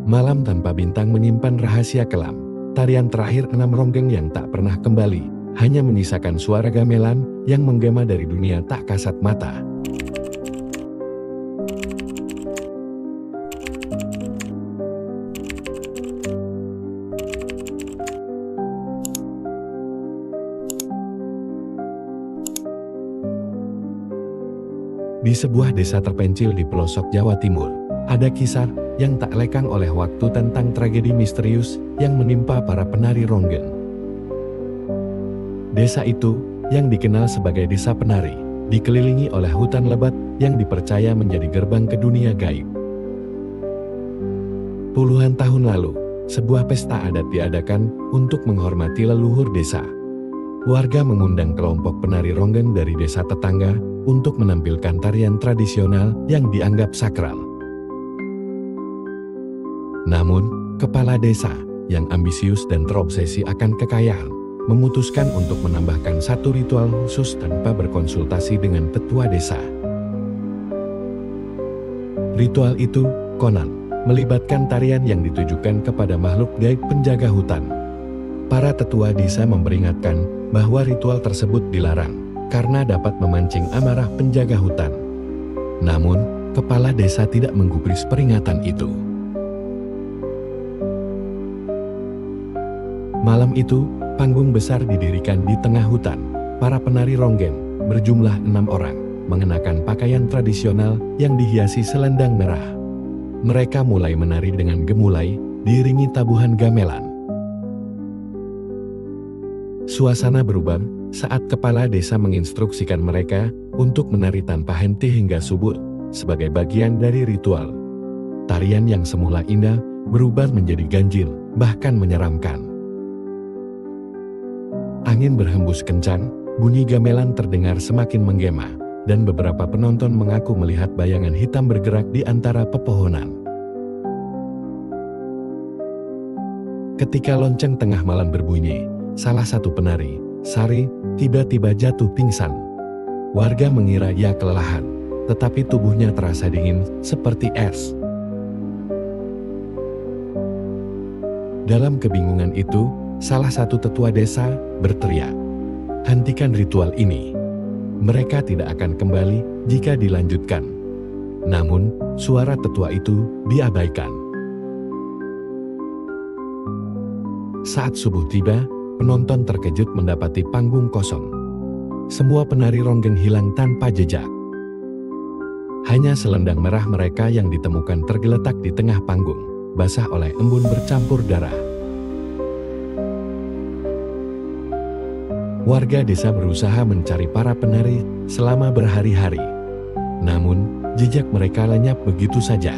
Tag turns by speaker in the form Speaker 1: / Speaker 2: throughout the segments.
Speaker 1: Malam tanpa bintang menyimpan rahasia kelam. Tarian terakhir 6 ronggeng yang tak pernah kembali, hanya menyisakan suara gamelan yang menggema dari dunia tak kasat mata. Di sebuah desa terpencil di pelosok Jawa Timur, ada kisah yang tak lekang oleh waktu tentang tragedi misterius yang menimpa para penari ronggeng. Desa itu, yang dikenal sebagai Desa Penari, dikelilingi oleh hutan lebat yang dipercaya menjadi gerbang ke dunia gaib. Puluhan tahun lalu, sebuah pesta adat diadakan untuk menghormati leluhur desa. Warga mengundang kelompok penari ronggeng dari desa tetangga untuk menampilkan tarian tradisional yang dianggap sakral. Namun, kepala desa yang ambisius dan terobsesi akan kekayaan memutuskan untuk menambahkan satu ritual khusus tanpa berkonsultasi dengan tetua desa. Ritual itu, konon, melibatkan tarian yang ditujukan kepada makhluk gaib penjaga hutan. Para tetua desa memperingatkan bahwa ritual tersebut dilarang karena dapat memancing amarah penjaga hutan. Namun, kepala desa tidak menggubris peringatan itu. Malam itu, panggung besar didirikan di tengah hutan. Para penari ronggeng, berjumlah 6 orang, mengenakan pakaian tradisional yang dihiasi selendang merah. Mereka mulai menari dengan gemulai, diiringi tabuhan gamelan. Suasana berubah saat kepala desa menginstruksikan mereka untuk menari tanpa henti hingga subuh, sebagai bagian dari ritual. Tarian yang semula indah berubah menjadi ganjil, bahkan menyeramkan. Angin berhembus kencang, bunyi gamelan terdengar semakin menggema, dan beberapa penonton mengaku melihat bayangan hitam bergerak di antara pepohonan. Ketika lonceng tengah malam berbunyi, salah satu penari, Sari, tiba-tiba jatuh pingsan. Warga mengira ia kelelahan, tetapi tubuhnya terasa dingin seperti es. Dalam kebingungan itu, salah satu tetua desa berteriak, "Hentikan ritual ini. Mereka tidak akan kembali jika dilanjutkan." Namun, suara tetua itu diabaikan. Saat subuh tiba, penonton terkejut mendapati panggung kosong. Semua penari ronggeng hilang tanpa jejak. Hanya selendang merah mereka yang ditemukan tergeletak di tengah panggung, basah oleh embun bercampur darah. Warga desa berusaha mencari para penari selama berhari-hari. Namun, jejak mereka lenyap begitu saja.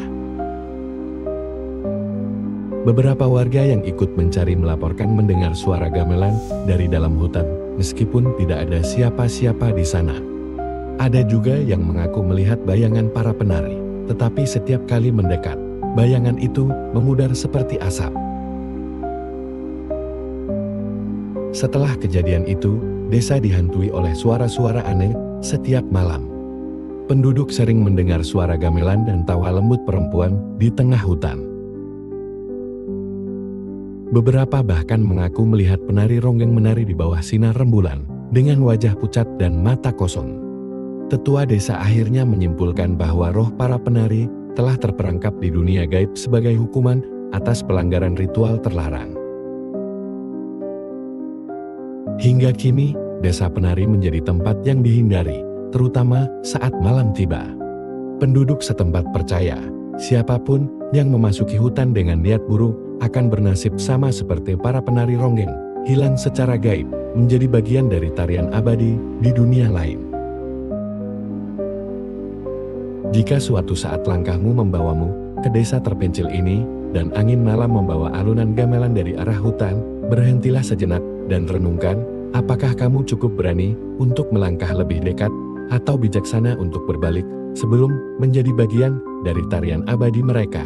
Speaker 1: Beberapa warga yang ikut mencari melaporkan mendengar suara gamelan dari dalam hutan, meskipun tidak ada siapa-siapa di sana. Ada juga yang mengaku melihat bayangan para penari, tetapi setiap kali mendekat, bayangan itu memudar seperti asap. Setelah kejadian itu, desa dihantui oleh suara-suara aneh setiap malam. Penduduk sering mendengar suara gamelan dan tawa lembut perempuan di tengah hutan. Beberapa bahkan mengaku melihat penari ronggeng menari di bawah sinar rembulan, dengan wajah pucat dan mata kosong. Tetua desa akhirnya menyimpulkan bahwa roh para penari telah terperangkap di dunia gaib sebagai hukuman atas pelanggaran ritual terlarang. Hingga kini, Desa Penari menjadi tempat yang dihindari, terutama saat malam tiba. Penduduk setempat percaya, siapapun yang memasuki hutan dengan niat buruk akan bernasib sama seperti para penari ronggeng, hilang secara gaib, menjadi bagian dari tarian abadi di dunia lain. Jika suatu saat langkahmu membawamu ke desa terpencil ini, dan angin malam membawa alunan gamelan dari arah hutan, berhentilah sejenak dan renungkan, apakah kamu cukup berani untuk melangkah lebih dekat, atau bijaksana untuk berbalik sebelum menjadi bagian dari tarian abadi mereka.